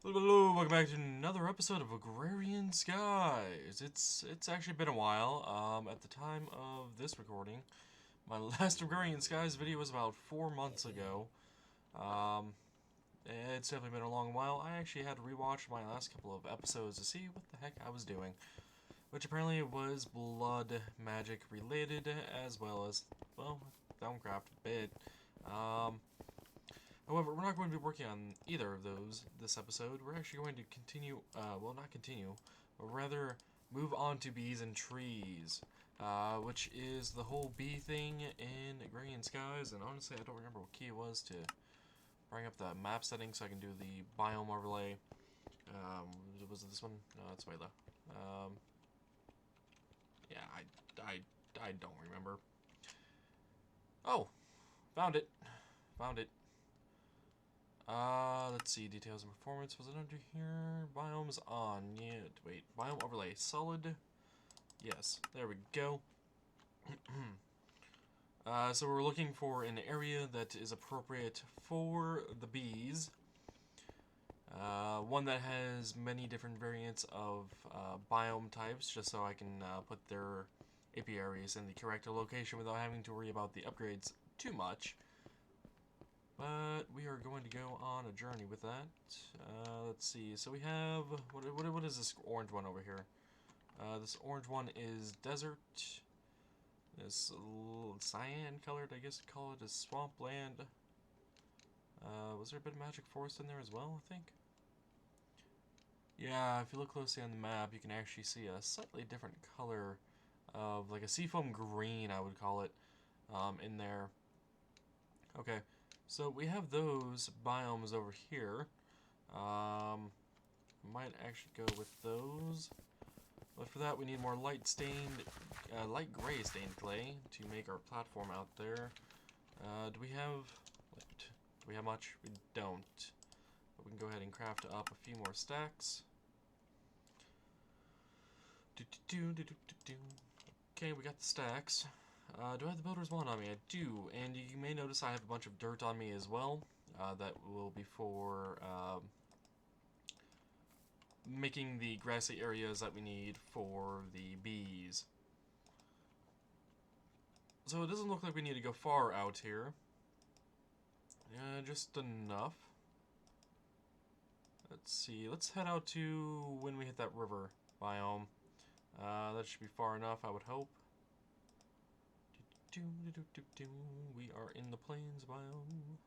Hello, welcome back to another episode of Agrarian Skies. It's actually been a while. At the time of this recording, my last Agrarian Skies video was about 4 months ago. Um, it's definitely been a long while. I actually had to rewatch my last couple of episodes to see what the heck I was doing, which apparently was blood magic related as well as, well, Thaumcraft a bit. Um, However, we're not going to be working on either of those this episode. We're actually going to continue, well, not continue, but rather move on to bees and trees, which is the whole bee thing in Agrarian Skies. And honestly, I don't remember what key it was to bring up the map settings so I can do the biome overlay. Was it this one? No, it's way low. Yeah, I, I don't remember. Oh, found it. Found it. Let's see, details and performance, was it under here? Biomes on, yeah, wait, biome overlay, solid, yes, there we go. So we're looking for an area that is appropriate for the bees, one that has many different variants of biome types, just so I can put their apiaries in the correct location without having to worry about the upgrades too much. But we are going to go on a journey with that. Let's see. So we have what is this orange one over here? This orange one is desert. This little cyan colored, I guess you'd call it, is swampland. Was there a bit of magic forest in there as well? I think. Yeah, if you look closely on the map, you can actually see a slightly different color of like a seafoam green, I would call it, in there. Okay, so we have those biomes over here. Might actually go with those. But for that, we need more light gray stained clay to make our platform out there. Do we have much? We don't. But we can go ahead and craft up a few more stacks. Okay, we got the stacks. Do I have the builder's wand on me? I do, and you may notice I have a bunch of dirt on me as well. That will be for making the grassy areas that we need for the bees. So it doesn't look like we need to go far out here. Just enough. Let's see, let's head out to when we hit that river biome. That should be far enough, I would hope. We are in the plains biome.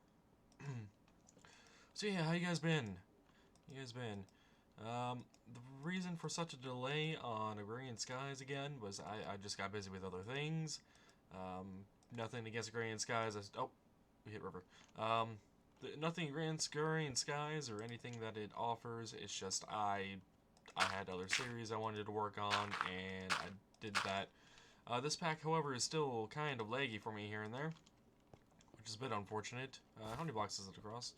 So yeah, how you guys been? The reason for such a delay on Agrarian Skies again was I just got busy with other things. Nothing against Agrarian Skies. Oh, we hit river. Nothing against Agrarian Skies or anything that it offers. It's just I had other series I wanted to work on, and I did that. This pack, however, is still kind of laggy for me here and there, which is a bit unfortunate. How many blocks is it across?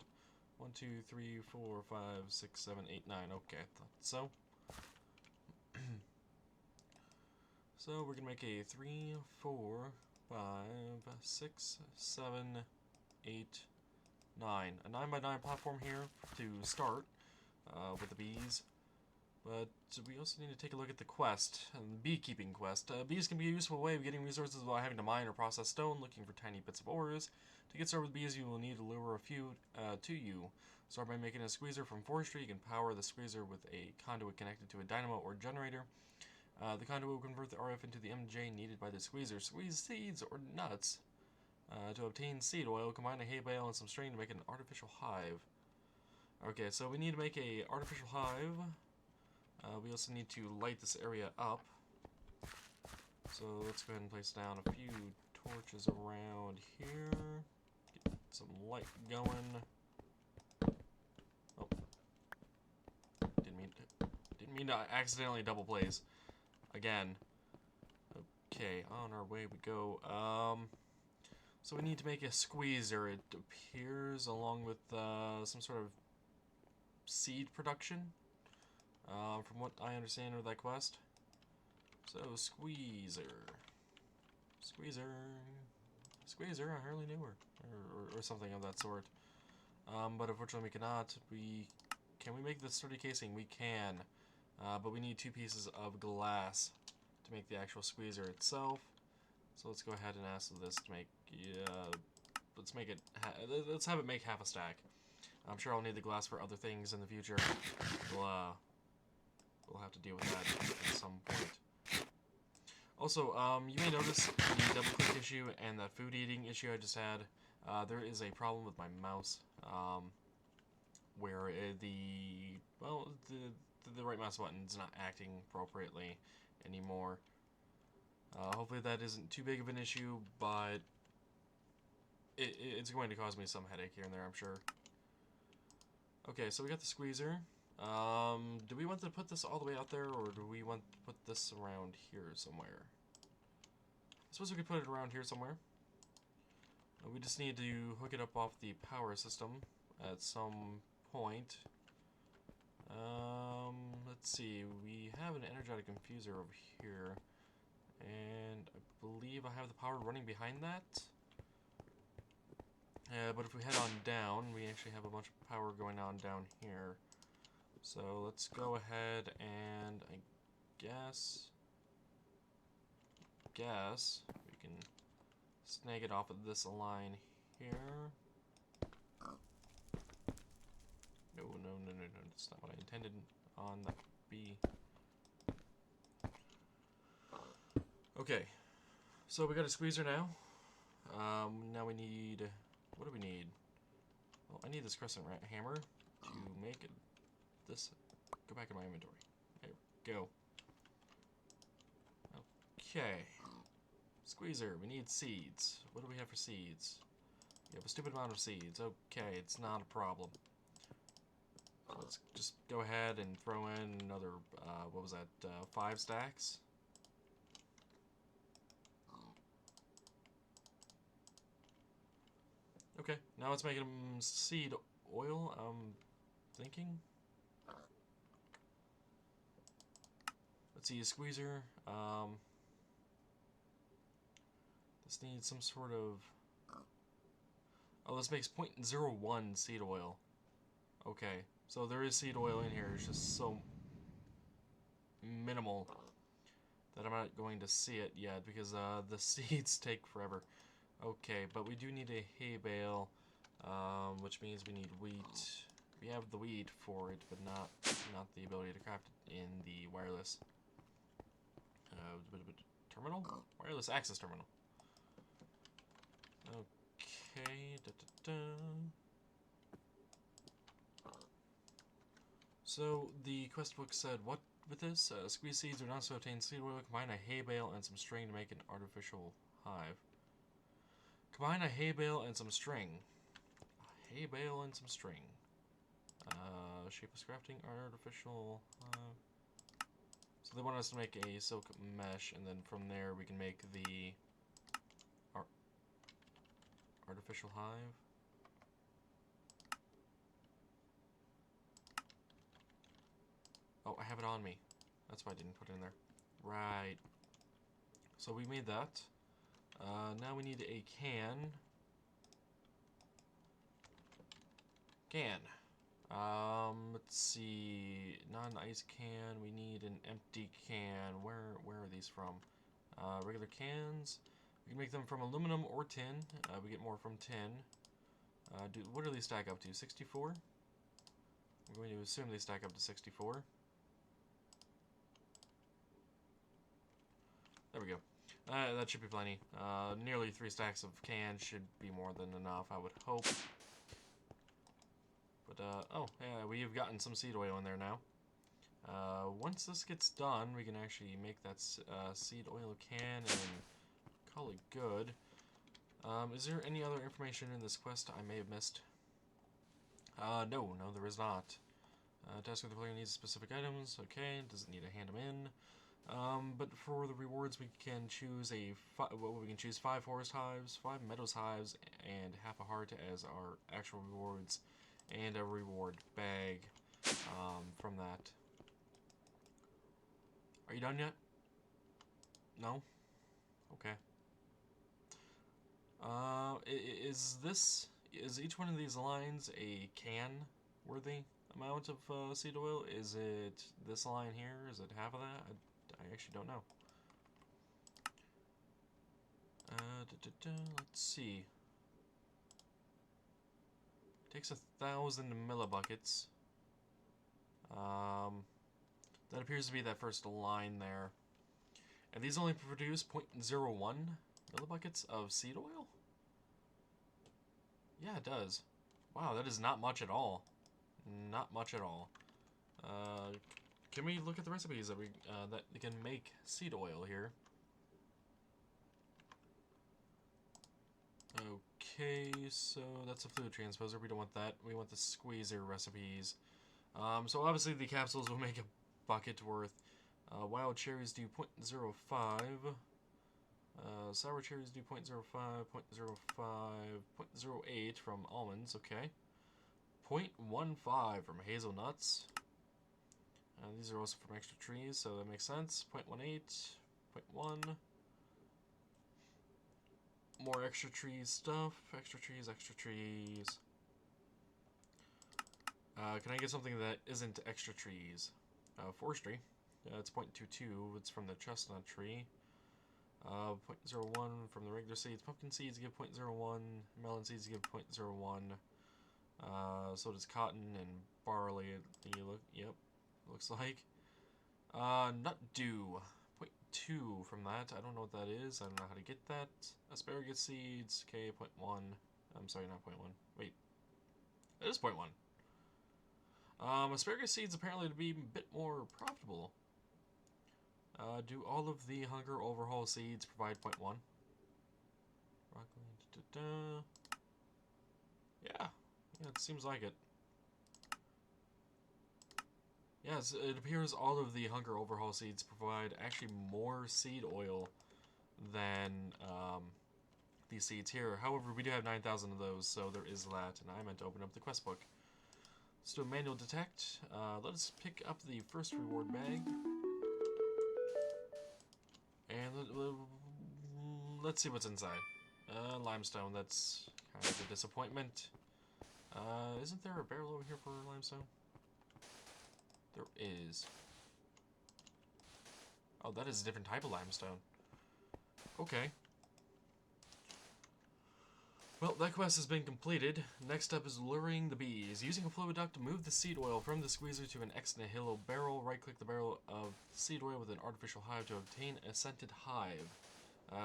1, 2, 3, 4, 5, 6, 7, 8, 9. Okay, I thought so. So we're gonna make a 3, 4, 5, 6, 7, 8, 9. A 9 by 9 platform here to start with the bees. But we also need to take a look at the quest, the beekeeping quest. Bees can be a useful way of getting resources without having to mine or process stone, looking for tiny bits of ores. To get started with bees, you will need to lure a few to you. Start by making a squeezer from forestry. You can power the squeezer with a conduit connected to a dynamo or generator. The conduit will convert the RF into the MJ needed by the squeezer. Squeeze seeds or nuts. To obtain seed oil, combine a hay bale and some string to make an artificial hive. Okay, so we need to make a artificial hive. We also need to light this area up. So let's go ahead and place down a few torches around here. Get some light going. Oh, didn't mean to accidentally double place again. Okay, on our way we go. So we need to make a squeezer. It appears along with some sort of seed production. From what I understand of that quest. So, squeezer. Squeezer, I hardly knew her. Or something of that sort. But unfortunately we cannot. We can we make the sturdy casing? We can. But we need 2 pieces of glass to make the actual squeezer itself. So let's go ahead and ask this to make, let's make it, let's have it make half a stack. I'm sure I'll need the glass for other things in the future. We'll have to deal with that at some point. Also, you may notice the double click issue and that food eating issue I just had. There is a problem with my mouse, where the right mouse button is not acting appropriately anymore. Hopefully that isn't too big of an issue, but it's going to cause me some headache here and there, I'm sure. Okay, so we got the squeezer. Do we want to put this all the way out there, or do we want to put this around here somewhere? I suppose we could put it around here somewhere. We just need to hook it up off the power system at some point. Let's see, we have an energetic infuser over here, and I believe I have the power running behind that. But if we head on down, we actually have a bunch of power going on down here. So let's go ahead and I guess we can snag it off of this line here. No, that's not what I intended on that B. Okay, so we got a squeezer now. Now we need, what do we need? Well, I need this crescent hammer to make it, this, go back in my inventory. There we go. Okay. Squeezer, we need seeds. What do we have for seeds? We have a stupid amount of seeds. Okay, it's not a problem. Let's just go ahead and throw in another, what was that, 5 stacks? Okay, now let's make them seed oil, I'm thinking. Let's see, a squeezer, this needs some sort of, oh, this makes 0.01 seed oil. Okay, so there is seed oil in here, it's just so minimal that I'm not going to see it yet, because the seeds take forever. Okay, but we do need a hay bale, which means we need wheat. We have the wheat for it, but not the ability to craft it in the wireless terminal? Wireless access terminal. Okay, So the quest book said, what with this? Squeeze seeds are not to obtain seed oil. Combine a hay bale and some string to make an artificial hive. Combine a hay bale and some string. A hay bale and some string. Shapeless crafting, artificial hive. So they want us to make a silk mesh, and then from there we can make the artificial hive. Oh, I have it on me. That's why I didn't put it in there. Right. So we made that. Now we need a can. Let's see. Not an ice can. We need an empty can. Where are these from? Regular cans. We can make them from aluminum or tin. We get more from tin. What do these stack up to? 64? I'm going to assume they stack up to 64. There we go. That should be plenty. Nearly 3 stacks of cans should be more than enough, I would hope. But, oh, yeah, we've gotten some seed oil in there now. Once this gets done, we can actually make that seed oil can and call it good. Is there any other information in this quest I may have missed? No, there is not. Task with the player needs specific items. Okay, doesn't need to hand them in. But for the rewards, we can choose we can choose 5 forest hives, 5 meadows hives, and half a heart as our actual rewards, and a reward bag from that. Are you done yet? No? Okay. Is each one of these lines a can worthy? amount of seed oil? Is it this line here? Is it half of that? I actually don't know. Let's see. It takes 1,000 millibuckets. That appears to be that first line there. And these only produce 0.01 millibuckets of seed oil? Yeah, it does. Wow, that is not much at all. Not much at all. Can we look at the recipes that that can make seed oil here? Okay, so that's a fluid transposer. We don't want that. We want the squeezer recipes. So obviously the capsules will make a bucket worth. Wild cherries do 0.05. Sour cherries do 0.05, 0.05, 0.08 from almonds, okay. 0.15 from hazelnuts. These are also from extra trees, so that makes sense. 0.18, 0.1. More extra trees stuff. Extra trees, extra trees. Can I get something that isn't extra trees? Forestry. It's 0.22. It's from the chestnut tree. 0.01 from the regular seeds. Pumpkin seeds give 0.01. Melon seeds give 0.01. So does cotton and barley. Yep, looks like. Nut dew. 0.2 from that. I don't know what that is. I don't know how to get that. Asparagus seeds. Okay, 0.1. I'm sorry, not 0.1. Wait. It is 0.1. Asparagus seeds apparently to be a bit more profitable. Do all of the hunger overhaul seeds provide 0.1? Broccoli, yeah, it seems like it. Yes, it appears all of the hunger overhaul seeds provide actually more seed oil than these seeds here. However, we do have 9,000 of those, so there is that, and I meant to open up the quest book. Let's do a manual detect. Let us pick up the first reward bag. And let's see what's inside. Limestone, that's kind of a disappointment. Isn't there a barrel over here for limestone? There is. Oh, that is a different type of limestone. Okay. Well, that quest has been completed. Next up is luring the bees. Using a fluid duct to move the seed oil from the squeezer to an ex nihilo barrel. Right-click the barrel of seed oil with an artificial hive to obtain a scented hive.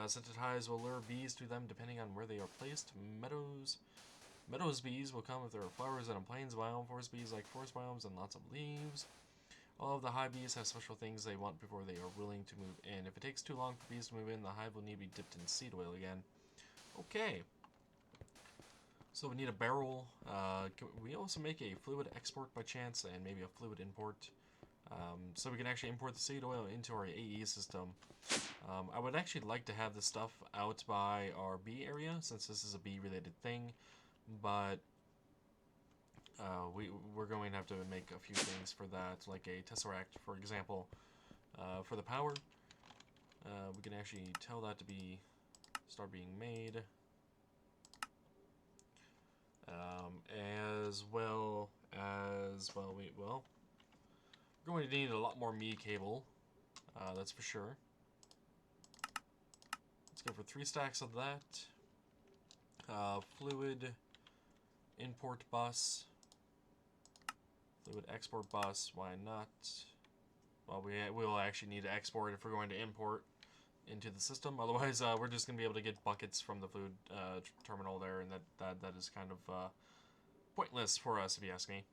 Scented hives will lure bees to them depending on where they are placed. Meadows bees will come if there are flowers in a plains biome. Forest bees like forest biomes and lots of leaves. All of the hive bees have special things they want before they are willing to move in. If it takes too long for bees to move in, the hive will need to be dipped in seed oil again. Okay. So we need a barrel. Can we also make a fluid export by chance and maybe a fluid import? So we can actually import the seed oil into our AE system. I would actually like to have this stuff out by our bee area since this is a bee related thing, but we're going to have to make a few things for that, like a tesseract, for example. For the power, we can actually tell that to start being made. As well, we're going to need a lot more me cable, that's for sure. Let's go for 3 stacks of that. Fluid import bus, fluid export bus, why not? Well, we'll actually need to export if we're going to import into the system. Otherwise, we're just going to be able to get buckets from the fluid terminal there, and that is kind of pointless for us, if you ask me.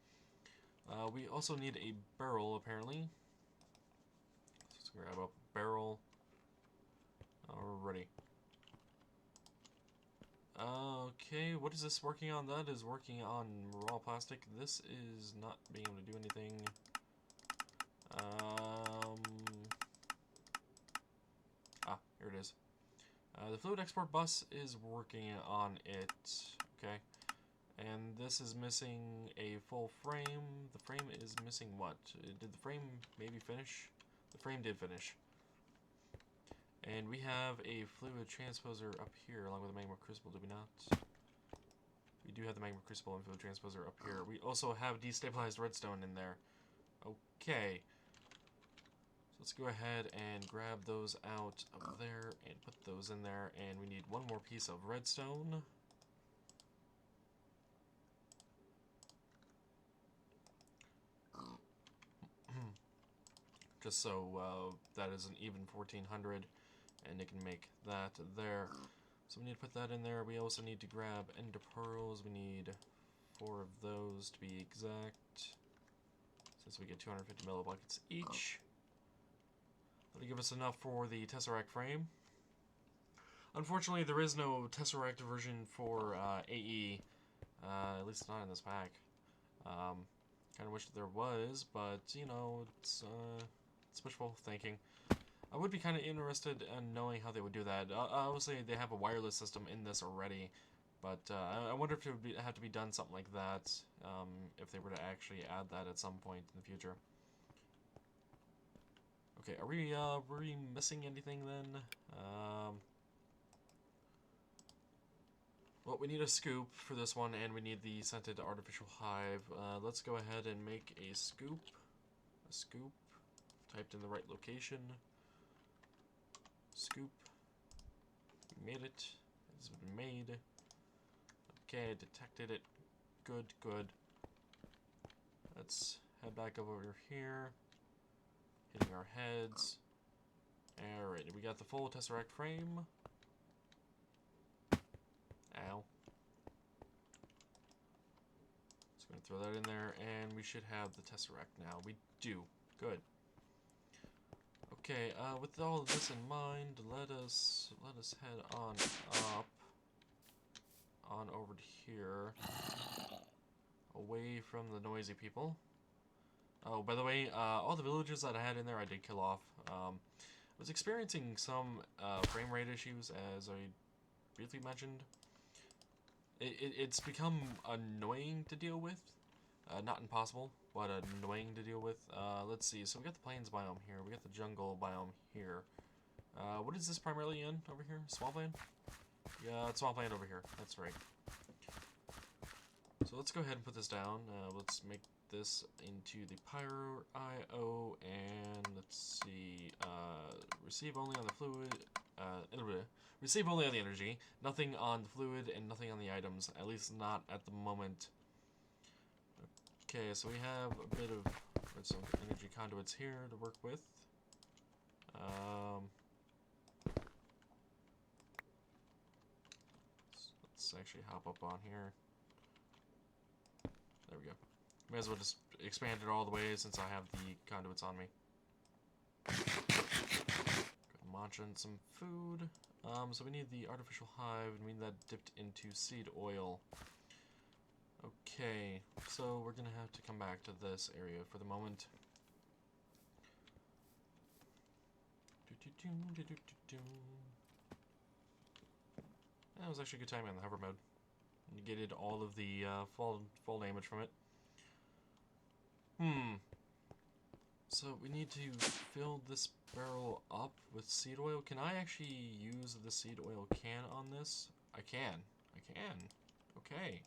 We also need a barrel, apparently. Let's grab up a barrel. Alrighty. Okay, what is this working on? That is working on raw plastic. This is not being able to do anything. Here it is. The fluid export bus is working on it. Okay. And this is missing a full frame. The frame is missing what? Did the frame maybe finish? The frame did finish. And we have a fluid transposer up here along with a magma crucible, do we not? We do have the magma crucible and fluid transposer up here. We also have destabilized redstone in there. Okay. So let's go ahead and grab those out of there and put those in there. And we need one more piece of redstone. Just so that is an even 1400, and it can make that there. So we need to put that in there. We also need to grab ender pearls. We need 4 of those to be exact, since we get 250 millibuckets each. That'll give us enough for the Tesseract frame. Unfortunately, there is no Tesseract version for AE, at least not in this pack. Kind of wish that there was, but you know, it's wishful thinking. I would be kind of interested in knowing how they would do that. Obviously, they have a wireless system in this already, but I wonder if it would have to be done something like that if they were to actually add that at some point in the future. Okay, are we missing anything then? Well, we need a scoop for this one, and we need the scented artificial hive. Let's go ahead and make a scoop. A scoop. Typed in the right location. Scoop. We made it. It's been made. Okay, detected it. Good, good. Let's head back over here. Hitting our heads. Alright, we got the full Tesseract frame. Ow. Just gonna throw that in there, and we should have the Tesseract now. We do. Good. Okay, with all of this in mind, let us head on up, on over to here, away from the noisy people. Oh, by the way, all the villagers that I had in there I did kill off. I was experiencing some frame rate issues, as I briefly mentioned. It's become annoying to deal with. Not impossible, but annoying to deal with. Let's see, so we got the plains biome here, we got the jungle biome here. What is this primarily in over here? Swampland? Yeah, it's swampland over here, that's right. So let's go ahead and put this down. Let's make this into the Pyro IO, and let's see, receive only on the fluid, receive only on the energy, nothing on the fluid, and nothing on the items, at least not at the moment. Okay, so we have a bit of redstone energy conduits here to work with. Let's actually hop up on here. There we go. May as well just expand it all the way since I have the conduits on me. Munch on some food. So we need the artificial hive, and we need that dipped into seed oil. Okay, so we're gonna have to come back to this area for the moment. That was actually a good timing on the hover mode. Negated all of the fall damage from it. So we need to fill this barrel up with seed oil. Can I actually use the seed oil can on this? I can. Okay.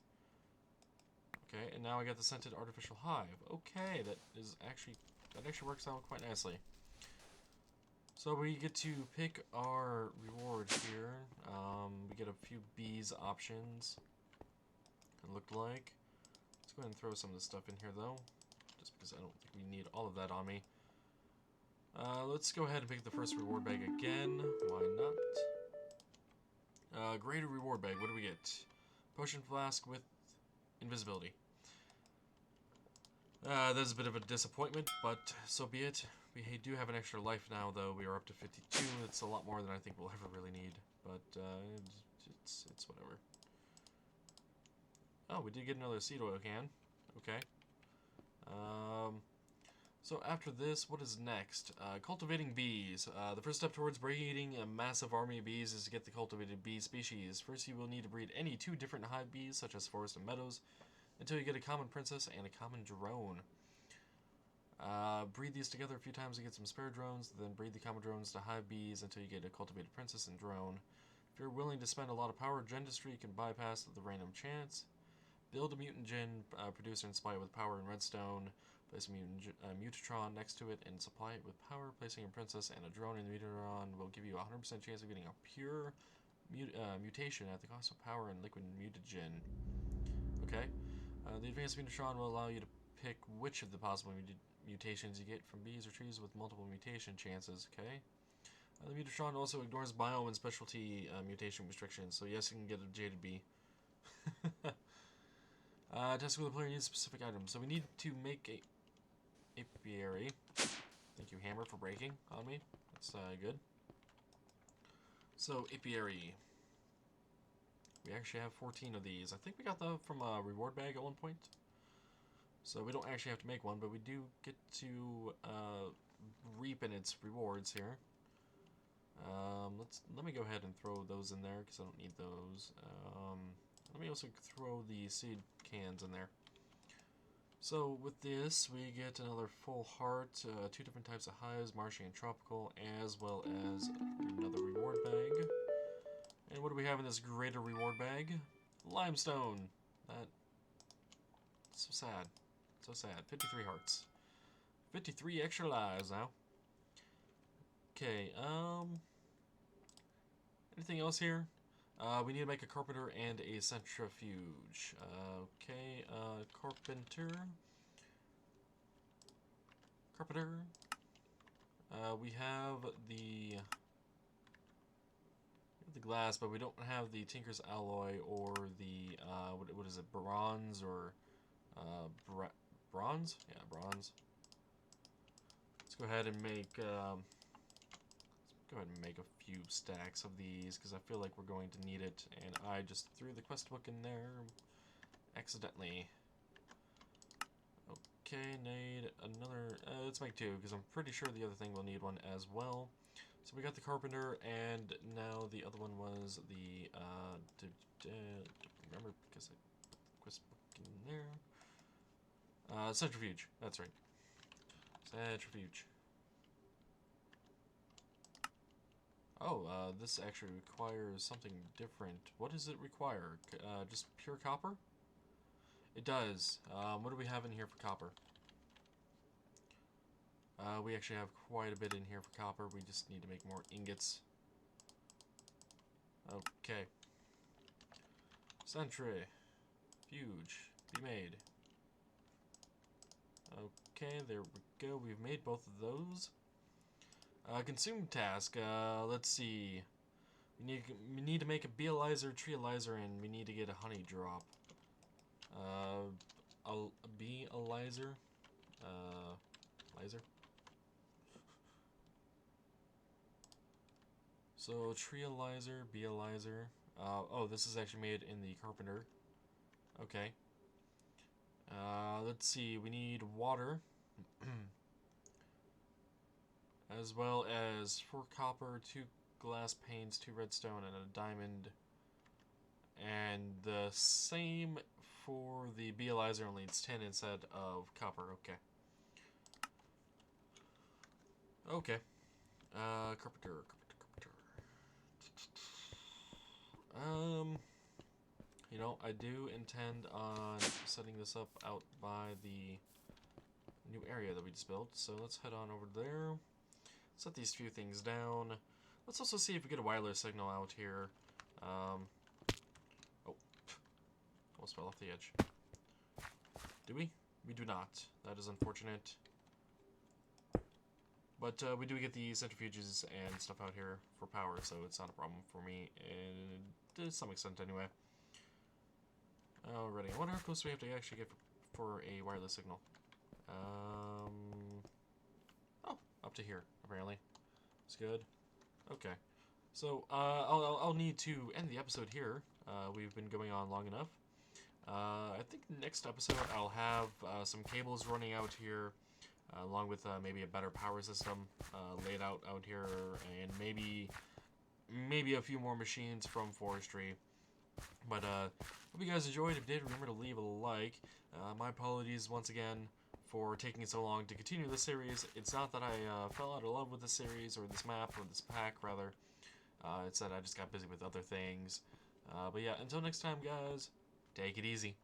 Okay, and now I got the scented artificial hive. Okay, that actually works out quite nicely. So we get to pick our reward here. We get a few bees options. It looked like. Let's go ahead and throw some of this stuff in here though, just because I don't think we need all of that on me. Let's go ahead and pick the first reward bag again. Why not? Greater reward bag. What do we get? Potion flask with invisibility. That's a bit of a disappointment, but so be it. We do have an extra life now, though. We are up to 52. It's a lot more than I think we'll ever really need, but it's whatever. Oh, we did get another seed oil can. Okay. So after this, what is next? Cultivating bees. The first step towards breeding a massive army of bees is to get the cultivated bee species. First, you will need to breed any 2 different hive bees, such as forest and meadows, until you get a common princess and a common drone. Breed these together a few times to get some spare drones, then breed the common drones to hive bees until you get a cultivated princess and drone. If you're willing to spend a lot of power, Gendustry can bypass the random chance. Build a mutagen producer and supply it with power and redstone. Place a mutatron next to it and supply it with power. Placing a princess and a drone in the mutatron will give you a 100% chance of getting a pure mutation at the cost of power and liquid mutagen. Okay. The advanced mutatron will allow you to pick which of the possible mutations you get from bees or trees with multiple mutation chances. Okay. The mutatron also ignores biome and specialty mutation restrictions, so yes, you can get a jaded bee. Test whether the player needs specific items. So we need to make a apiary. Thank you, Hammer, for breaking on me. That's good. So, apiary. We actually have 14 of these. I think we got them from a reward bag at one point. So we don't actually have to make one, but we do get to reap in its rewards here. Let me go ahead and throw those in there because I don't need those. Let me also throw the seed cans in there. So with this, we get another full heart, 2 different types of hives, marshy and tropical, as well as another reward bag. And what do we have in this greater reward bag? Limestone. That's so sad. So sad. 53 hearts. 53 extra lives now. Okay, anything else here? We need to make a carpenter and a centrifuge. Okay, carpenter. We have the glass, but we don't have the Tinker's Alloy or the, what is it, bronze or, bronze? Yeah, bronze. Let's go ahead and make, a few stacks of these, because I feel like we're going to need it, and I just threw the quest book in there accidentally. Okay, need another, let's make 2, because I'm pretty sure the other thing will need one as well. So we got the carpenter, and now the other one was the, remember, because I put the quest book in there. Centrifuge, that's right. Centrifuge. Oh, this actually requires something different. What does it require? Just pure copper? It does. What do we have in here for copper? We actually have quite a bit in here for copper. We just need to make more ingots. Okay. Centrifuge. Be made. Okay, there we go. We've made both of those. Consume task. Let's see. We need to make a beealizer, treealizer, and we need to get a honey drop. A beealizer. Lizer. So treealizer, beealizer. Oh, this is actually made in the carpenter. Okay. Let's see. We need water. As well as 4 copper, 2 glass panes, 2 redstone, and a diamond. And the same for the beealizer, only it's 10 instead of copper. Okay. Okay. Carpenter. You know, I do intend on setting this up out by the new area that we just built. So let's head on over there. Set these few things down. Let's also see if we get a wireless signal out here. Oh, almost fell off the edge. Do we? We do not. That is unfortunate. But we do get the centrifuges and stuff out here for power, so it's not a problem for me, and to some extent anyway. Alrighty, I wonder how close we have to actually get for a wireless signal. Oh, up to here, apparently. It's good. Okay. So, I'll need to end the episode here. We've been going on long enough. I think next episode I'll have some cables running out here, along with maybe a better power system laid out here, and maybe a few more machines from forestry. But hope you guys enjoyed. If you did, remember to leave a like. My apologies once again for taking so long to continue this series. It's not that I fell out of love with this series or this map or this pack rather. It's that I just got busy with other things. But yeah, until next time, guys, take it easy.